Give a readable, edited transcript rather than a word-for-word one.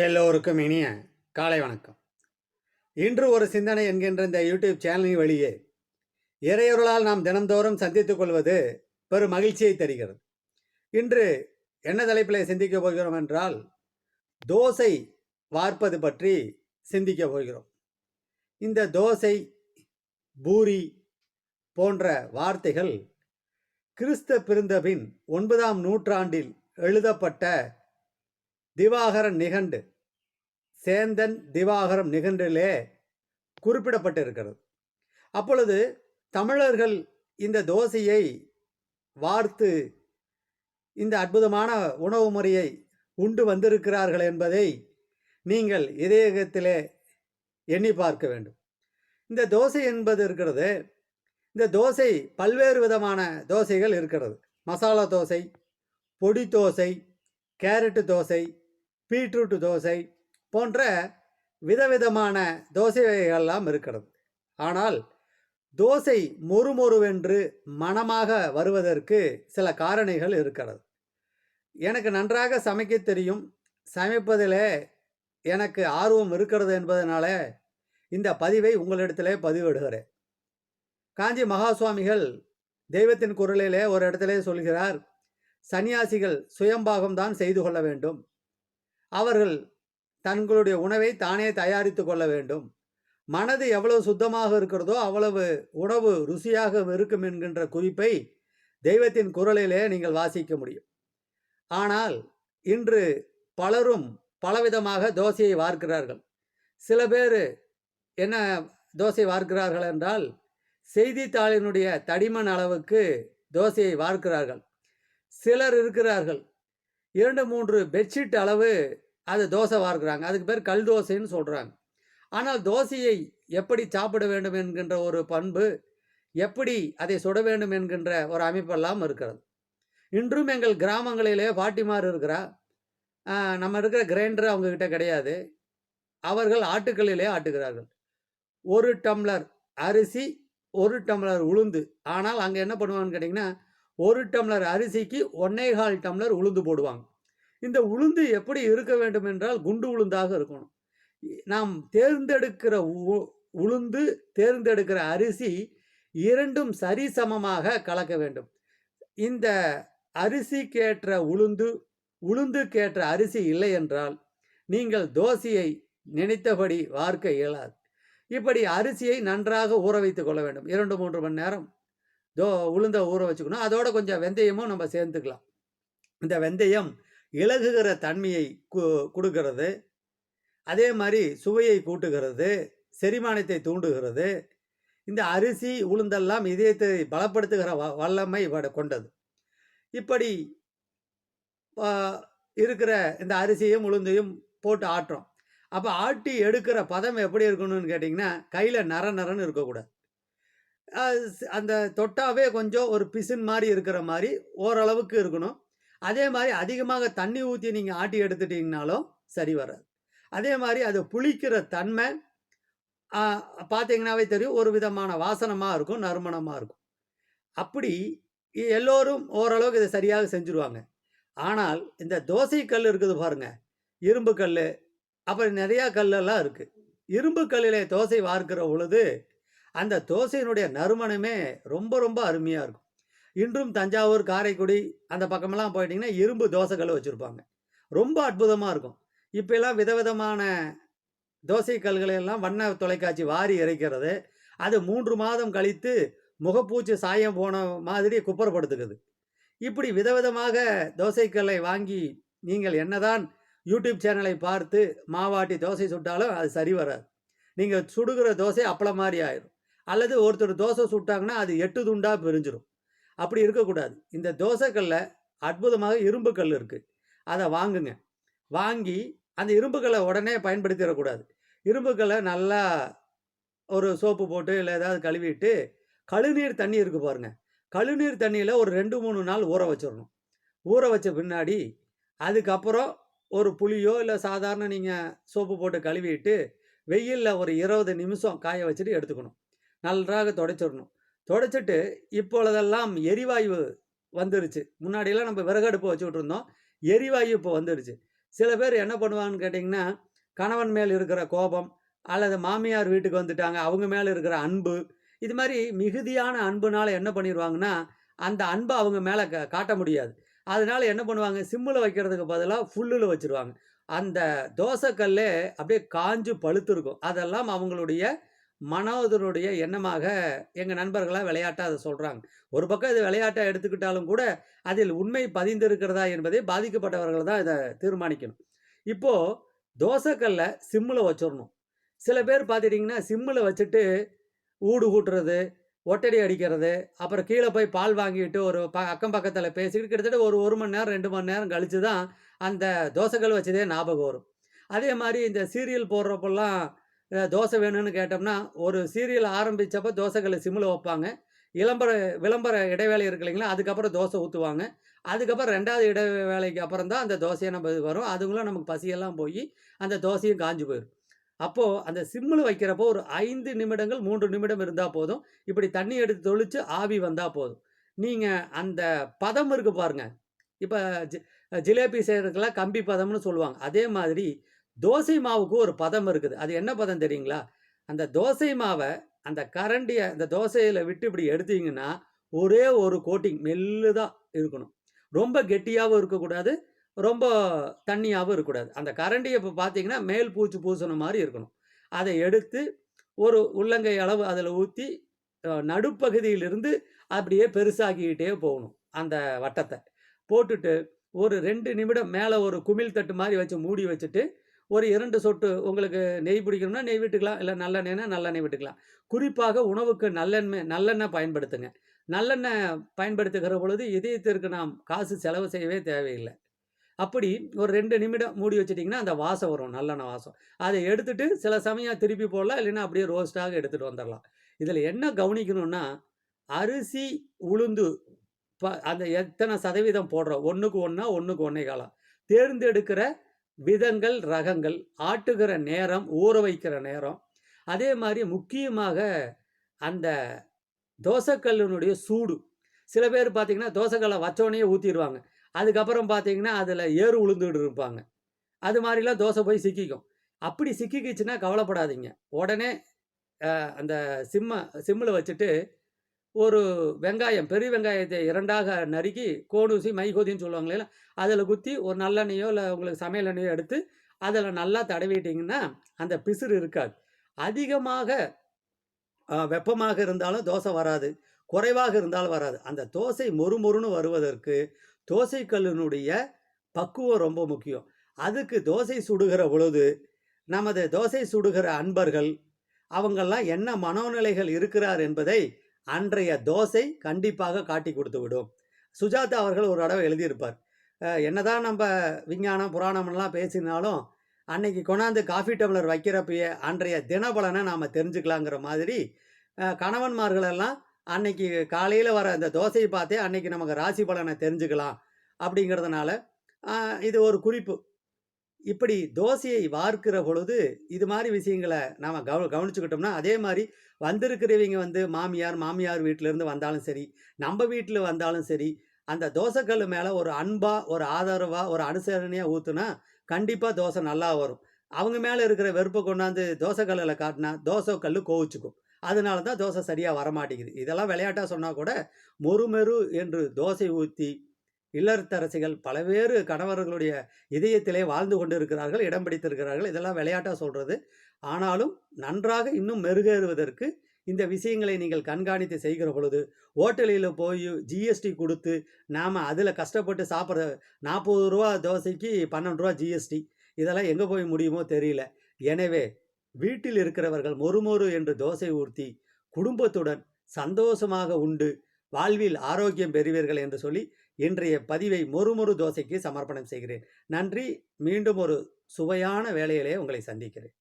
எல்லோருக்கும் இனிய காலை வணக்கம். இன்று ஒரு சிந்தனை என்கின்ற இந்த யூடியூப் சேனலின் வழியே இறையொருளால் நாம் தினந்தோறும் சந்தித்துக் கொள்வது பெரும் மகிழ்ச்சியை தருகிறது. இன்று என்ன தலைப்பில் சிந்திக்கப் போகிறோம் என்றால், தோசை வார்ப்பது பற்றி சிந்திக்கப் போகிறோம். இந்த தோசை, பூரி போன்ற வார்த்தைகள் கிறிஸ்து பிறந்தபின் 9ஆம் நூற்றாண்டில் எழுதப்பட்ட திவாகரன் நிகண்டு, சேந்தன் திவாகரம் நிகண்டிலே குறிப்பிடப்பட்டிருக்கிறது. அப்பொழுது தமிழர்கள் இந்த தோசையை வார்த்து இந்த அற்புதமான உணவு முறையை உண்டு வந்திருக்கிறார்கள் என்பதை நீங்கள் இதயத்திலே எண்ணி பார்க்க வேண்டும். இந்த தோசை என்பது இருக்கிறது, இந்த தோசை பல்வேறு விதமான தோசைகள் இருக்கிறது. மசாலா தோசை, பொடி தோசை, கேரட்டு தோசை, பீட்ரூட் தோசை போன்ற விதவிதமான தோசை வகைகள்லாம் இருக்கிறது. ஆனால் தோசை மொறுமொறுவென்று மணமாக வருவதற்கு சில காரணிகள் இருக்கிறது. எனக்கு நன்றாக சமைக்க தெரியும், சமைப்பதிலே எனக்கு ஆர்வம் இருக்கிறது என்பதனால இந்த பதிவை உங்களிடத்திலே பதிவிடுகிறேன். காஞ்சி மகா சுவாமிகள் தெய்வத்தின் குரலிலே ஒரு இடத்திலே சொல்கிறார், சன்னியாசிகள் சுயம்பாகம்தான் செய்து கொள்ள வேண்டும், அவர்கள் தங்களுடைய உணவை தானே தயாரித்து கொள்ள வேண்டும், மனது எவ்வளவு சுத்தமாக இருக்கிறதோ அவ்வளவு உணவு ருசியாக இருக்கும் என்கின்ற குறிப்பை தெய்வத்தின் குரலிலே நீங்கள் வாசிக்க முடியும். ஆனால் இன்று பலரும் பலவிதமாக தோசையை வார்க்கிறார்கள். சில பேர் என்ன தோசை வார்க்கிறார்கள் என்றால், செய்தித்தாளினுடைய தடிமன் அளவுக்கு தோசையை வார்க்கிறார்கள். சிலர் இருக்கிறார்கள் 2-3 பெட்ஷீட் அளவு அது தோசை வார்க்கிறாங்க. அதுக்கு பேர் கல் தோசைன்னு சொல்கிறாங்க. ஆனால் தோசையை எப்படி சாப்பிட வேண்டும் என்கின்ற ஒரு பண்பு, எப்படி அதை சுட வேண்டும் என்கின்ற ஒரு அமைப்பெல்லாம் இருக்கிறது. இன்றும் எங்கள் கிராமங்களிலே பாட்டிமார் இருக்கிறா, நம்ம இருக்கிற கிரைண்டர் அவங்கக்கிட்ட கிடையாது, அவர்கள் ஆட்டுக்கல்லிலே ஆட்டுகிறார்கள். 1 டம்ளர் அரிசி, 1 டம்ளர் உளுந்து. ஆனால் அங்கே என்ன பண்ணுவாங்கன்னு கேட்டிங்கன்னா, 1 டம்ளர் அரிசிக்கு 1.25 டம்ளர் உளுந்து போடுவாங்க. இந்த உளுந்து எப்படி இருக்க வேண்டும் என்றால் குண்டு உளுந்தாக இருக்கணும். நாம் தேர்ந்தெடுக்கிற உளுந்து, தேர்ந்தெடுக்கிற அரிசி இரண்டும் சரிசமமாக கலக்க வேண்டும். இந்த அரிசிக்கேற்ற உளுந்து, உளுந்துக்கேற்ற அரிசி இல்லை என்றால் நீங்கள் தோசையை நினைத்தபடி வார்க்க இயலாது. இப்படி அரிசியை நன்றாக ஊற வைத்து கொள்ள வேண்டும். 2-3 மணி நேரம் உளுந்தை ஊற வச்சுக்கணும். அதோட கொஞ்சம் வெந்தயமும் நம்ம சேர்த்துக்கலாம். இந்த வெந்தயம் இலகுகிற தன்மையை கொடுக்கிறது, அதே மாதிரி சுவையை கூட்டுகிறது, செரிமானத்தை தூண்டுகிறது. இந்த அரிசி உளுந்தெல்லாம் இதயத்தை பலப்படுத்துகிற வல்லமை கொண்டது. இப்படி இருக்கிற இந்த அரிசியும் உளுந்தையும் போட்டு ஆட்டுறோம். அப்போ ஆட்டி எடுக்கிற பதம் எப்படி இருக்கணும்னு கேட்டிங்கன்னா, கையில் நரன்னு இருக்கக்கூடாது. அந்த தொட்டாவே கொஞ்சம் ஒரு பிசின் மாதிரி இருக்கிற மாதிரி ஓரளவுக்கு இருக்கணும். அதே மாதிரி அதிகமாக தண்ணி ஊற்றி நீங்கள் ஆட்டி எடுத்துட்டிங்கனாலும் சரி வராது. அதே மாதிரி அது புளிக்கிற தன்மை பார்த்தீங்கன்னாவே தெரியும், ஒரு விதமான வாசனமாக இருக்கும், நறுமணமாக இருக்கும். அப்படி எல்லோரும் ஓரளவுக்கு இதை சரியாக செஞ்சுருவாங்க. ஆனால் இந்த தோசை கல் இருக்குது பாருங்கள், இரும்பு கல், அப்புறம் நிறையா கல்லெல்லாம் இருக்குது. இரும்பு கல்லிலே தோசை வார்க்கிற பொழுது அந்த தோசையினுடைய நறுமணமே ரொம்ப ரொம்ப அருமையாக இருக்கும். இன்றும் தஞ்சாவூர், காரைக்குடி அந்த பக்கமெல்லாம் போயிட்டிங்கன்னா இரும்பு தோசைக்கல் வச்சுருப்பாங்க, ரொம்ப அற்புதமாக இருக்கும். இப்போல்லாம் விதவிதமான தோசை கல்களையெல்லாம் வண்ண தொலைக்காட்சி வாரி இறைக்கிறது. அது 3 மாதம் கழித்து முகப்பூச்சி சாயம் போன மாதிரி குப்பரப்படுத்துக்குது. இப்படி விதவிதமாக தோசைக்கல்லை வாங்கி நீங்கள் என்னதான் யூடியூப் சேனலை பார்த்து மாவாட்டி தோசை சுட்டாலும் அது சரி வராது. நீங்கள் சுடுகிற தோசை அப்பளம் மாதிரி ஆயிடும். அல்லது ஒருத்தர் தோசை சுட்டாங்கன்னா அது 8 துண்டாக பிரிஞ்சிடும். அப்படி இருக்கக்கூடாது. இந்த தோசைக்கல்ல அற்புதமாக இரும்பு கல் இருக்குது, அதை வாங்குங்க. வாங்கி அந்த இரும்பு கல்லை உடனே பயன்படுத்திடக்கூடாது. இரும்பு கல்லை நல்லா ஒரு சோப்பு போட்டு இல்லை ஏதாவது கழுவிட்டு, கழுநீர் தண்ணி இருக்குது பாருங்கள், கழுநீர் தண்ணியில் ஒரு 2-3 நாள் ஊற வச்சிடணும். ஊற வச்ச பின்னாடி அதுக்கப்புறம் ஒரு புளியோ இல்லை சாதாரண நீங்கள் சோப்பு போட்டு கழுவிட்டு வெயிலில் ஒரு 20 நிமிஷம் காய வச்சுட்டு எடுத்துக்கணும். நன்றாக துடைச்சிடணும். துடைச்சிட்டு இப்பொழுதெல்லாம் எரிவாயு வந்துருச்சு. முன்னாடியெல்லாம் நம்ம விறகு அடுப்பு வச்சுக்கிட்டு இருந்தோம், எரிவாயு இப்போ வந்துடுச்சு. சில பேர் என்ன பண்ணுவாங்கன்னு கேட்டிங்கன்னா, கணவன் மேல் இருக்கிற கோபம், அல்லது மாமியார் வீட்டுக்கு வந்துட்டாங்க, அவங்க மேல இருக்கிற அன்பு, இது மாரி மிகுதியான அன்புனால என்ன பண்ணிருவாங்கன்னா, அந்த அன்ப அவங்க மேல காட்ட முடியாது. அதனால என்ன பண்ணுவாங்க, சிம்முல வைக்கிறதுக்கு பதிலா ஃபுல்லுல வச்சுருவாங்க. அந்த தோசை கல்லே அப்படியே காஞ்சு பழுத்திருக்கும். அதெல்லாம் அவங்களுடைய மனோதருடைய எண்ணமாக எங்க நண்பர்கள்லாம் விளையாட்டா அத சொல்றாங்க. ஒரு பக்கம் இது விளையாட்டா எடுத்துக்கிட்டாலும் கூட, அதில் உண்மை பதிந்திருக்கிறதா என்பதை பாதிக்கப்பட்டவர்கள் தான் இத தீர்மானிக்கணும். இப்போ தோசை கல்ல சிம்முல வச்சுரணும். சில பேர் பார்த்துட்டீங்கன்னா, சிம்முல வச்சுட்டு ஊடு கூட்டுறது, ஒட்டடை அடிக்கிறது, அப்புறம் கீழ போய் பால் வாங்கிட்டு ஒரு அக்கம் பக்கத்தில பேசிக்கிட்டு கிட்டத்தட்ட ஒரு 1 மணி நேரம், 2 மணி நேரம் கழிச்சு தான் அந்த தோசைக்கல் வச்சதே ஞாபகம் வரும். அதே மாரி இந்த சீரியல் போடுறப்பலாம் தோசை வேணும்னு கேட்டோம்னா, ஒரு சீரியல் ஆரம்பிச்சப்ப தோசைக்கல்ல சிம்ல வப்பாங்க. இளம்பர விளம்பர இடைவேளை இருக்கு இல்லைங்களா? அதுக்கப்புறம் தோசை ஊத்துவாங்க. அதுக்கப்புறம் 2வது இடைவேளைக்கு அப்புறம் தான் அந்த தோசையே நம்ம இது வரும். அதுக்குள்ள நமக்கு பசியெல்லாம் போயி, அந்த தோசையும் காஞ்சு போயிரும். அப்போ அந்த சிம்ல வைக்கிறப்போ ஒரு 5 நிமிடங்கள், 3 நிமிடம் இருந்தா போதும். இப்படி தண்ணி எடுத்து தெளிச்சு ஆவி வந்தா போதும். நீங்க அந்த பதம் இருக்கு பாருங்க. இப்ப ஜி ஜிலேபி செய்றதுக்கெல்லாம் கம்பி பதம்னு சொல்லுவாங்க. அதே மாதிரி தோசை மாவுக்கு ஒரு பதம் இருக்குது. அது என்ன பதம் தெரியுங்களா? அந்த தோசை மாவ அந்த கரண்டிய அந்த தோசையில விட்டு இப்படி எடுத்தீங்கன்னா, ஒரே ஒரு கோட்டிங் மெல்லுதா இருக்கணும். ரொம்ப கெட்டியாவும் இருக்கக்கூடாது. ரொம்ப தண்ணியாவும் இருக்கக்கூடாது. அந்த கரண்டிய இப்ப பார்த்தீங்கன்னா, மேல் பூச்சு பூசுன மாரி இருக்கணும். அத எடுத்து ஒரு உள்ளங்கை அளவு அதில ஊத்தி, நடுப்பகுதியிலிருந்து அப்படியே பெருசாக்கிக்கிட்டே போகணும். அந்த வட்டத்த. போட்டுட்டு ஒரு 2 நிமிடம் மேல ஒரு குமிழ் தட்டு மாரி வச்சு மூடி வச்சுட்டு, ஒரு 2 சொட்டு உங்களுக்கு நெய் பிடிக்கணும்னா நெய் விட்டுக்கலாம். இல்ல நல்லெண்ணெய்னா நல்லெண்ணெய் விட்டுக்கலாம். குறிப்பாக உணவுக்கு நல்லெண்ணெய் பயன்படுத்துங்க. நல்லெண்ணெய் பயன்படுத்துகிற பொழுது இதயத்திற்கு நாம் காசு செலவு செய்யவே தேவையில்ல. அப்படி ஒரு 2 நிமிடம் மூடி வச்சுட்டீங்கன்னா, அந்த வாசம் வரும். நல்லெண்ணெய் வாசம். அத எடுத்துட்டு சில சமயம் திருப்பி போடலாம். இல்லைன்னா அப்படியே ரோஸ்ட்டாக எடுத்துட்டு வந்துரலாம். இதில என்ன கவனிக்கணும்னா, அரிசி, உளுந்து அந்த எத்தன சதவீதம் போடுறோம். 1க்கு 1 1க்கு 1 1/4 தேர்ந்தெடுக்கிற விதங்கள், ரகங்கள், ஆட்டுகிற நேரம், ஊற வைக்கிற நேரம், அதே மாரி முக்கியமாக அந்த தோசைக்கல்லினுடைய சூடு. சில பேர் பார்த்தீங்கன்னா, தோசைக்கல்ல வச்சோனயே ஊத்திருவாங்க. அதுக்கப்புறம் பார்த்தீங்கன்னா, அதில ஏறு உளுந்துட்டு இருப்பாங்க. அது மாரிலாம் தோசை போய் சிக்கிக்கும். அப்படி சிக்கிக்கிச்சுன்னா கவலைப்படாதீங்க. உடனே அந்த சிம்ல வச்சுட்டு ஒரு வெங்காயம், பெரிய வெங்காயத்தை 2ஆக நறுக்கி கோனூசி, மைகோதின்னு சொல்லுவாங்க இல்லையா? அதில குத்தி ஒரு நல்லெண்ணெயோ, இல்ல உங்களுக்கு சமையல் எண்ணெயோ எடுத்து அதில நல்லா தடவிட்டீங்கன்னா, அந்த பிசிறு இருக்காது. அதிகமாக வெப்பமாக இருந்தாலும் தோசை வராது. குறைவாக இருந்தாலும் வராது. அந்த தோசை மொறுமொறுன்னு வருவதற்கு தோசை கல்லினுடைய பக்குவம் ரொம்ப முக்கியம். அதுக்கு தோசை சுடுகிற பொழுது, நமது தோசை சுடுகிற அன்பர்கள், அவங்கெல்லாம் என்ன மனோநிலைகள் இருக்கிறார் என்பதை அன்றைய தோசை கண்டிப்பாக காட்டிக் குடுத்துவிடும். சுஜாதா அவர்கள் ஒரு தடவ எழுதியிருப்பார். என்னதான் நம்ப விஞ்ஞானம், புராணம்லாம் பேசினாலும், அன்னைக்கு கொண்டாந்து காஃபி டம்ளர் வைக்கிறப்பயே அன்றைய தினபலன நாம தெரிஞ்சுக்கலாங்கிற மாதிரி, கணவன்மார்கள் எல்லாம் அன்னைக்கு காலையில வர அந்த தோசைய பார்த்தே அன்னைக்கு நமக்கு ராசி பலன தெரிஞ்சுக்கலாம். அப்படிங்கிறதுனால, இது ஒரு குறிப்பு. இப்படி தோசையை வார்க்கிற பொழுது, இது மாரி விஷயங்கள நாம கவனிச்சுக்கிட்டோம்னா, அதே மாரி வந்திருக்கிறவைங்க வந்து மாமியார் வீட்லருந்து வந்தாலும் சரி, நம்ப வீட்ல வந்தாலும் சரி, அந்த தோசைக்கல்லு மேல ஒரு அன்பா, ஒரு ஆதரவா, ஒரு அனுசரணையா ஊத்துனா, கண்டிப்பா தோசை நல்லா வரும். அவங்க மேல இருக்கிற வெறுப்ப கொண்டாந்து தோசை கல்லுல காட்டுனா, தோசை கல்லு கோவிச்சுக்கும். அதனால தான் தோசை சரியா வரமாட்டேங்குது. இதெல்லாம் விளையாட்டா சொன்னா கூட, மொறுமெரு என்று தோசை ஊத்தி, இல்லத்தரசிகள் பலவேறு கணவர்களுடைய இதயத்திலே வாழ்ந்து கொண்டிருக்கிறார்கள், இடம் பிடித்திருக்கிறார்கள். இதெல்லாம் விளையாட்டா சொல்றது. ஆனாலும் நன்றாக இன்னும் மெருகேறுவதற்கு இந்த விஷயங்களை நீங்கள் கண்காணித்து செய்கிற பொழுது, ஓட்டலில போய் ஜிஎஸ்டி குடுத்து, நாம அதில கஷ்டப்பட்டு சாப்பிடுற ரூ. 40 தோசைக்கு ரூ. 12 ஜிஎஸ்டி. இதெல்லாம் எங்க போய் முடியுமோ தெரியல. எனவே வீட்டில் இருக்கிறவர்கள் மொறுமொறு என்று தோசை ஊர்த்தி, குடும்பத்துடன் சந்தோஷமாக உண்டு, வாழ்வில் ஆரோக்கியம் பெறுவீர்கள் என்று சொல்லி, இன்றைய பதிவை மொறுமொறு தோசைக்கு சமர்ப்பணம் செய்கிறேன். நன்றி. மீண்டும் ஒரு சுவையான வேளையிலே உங்களை சந்திக்கிறேன்.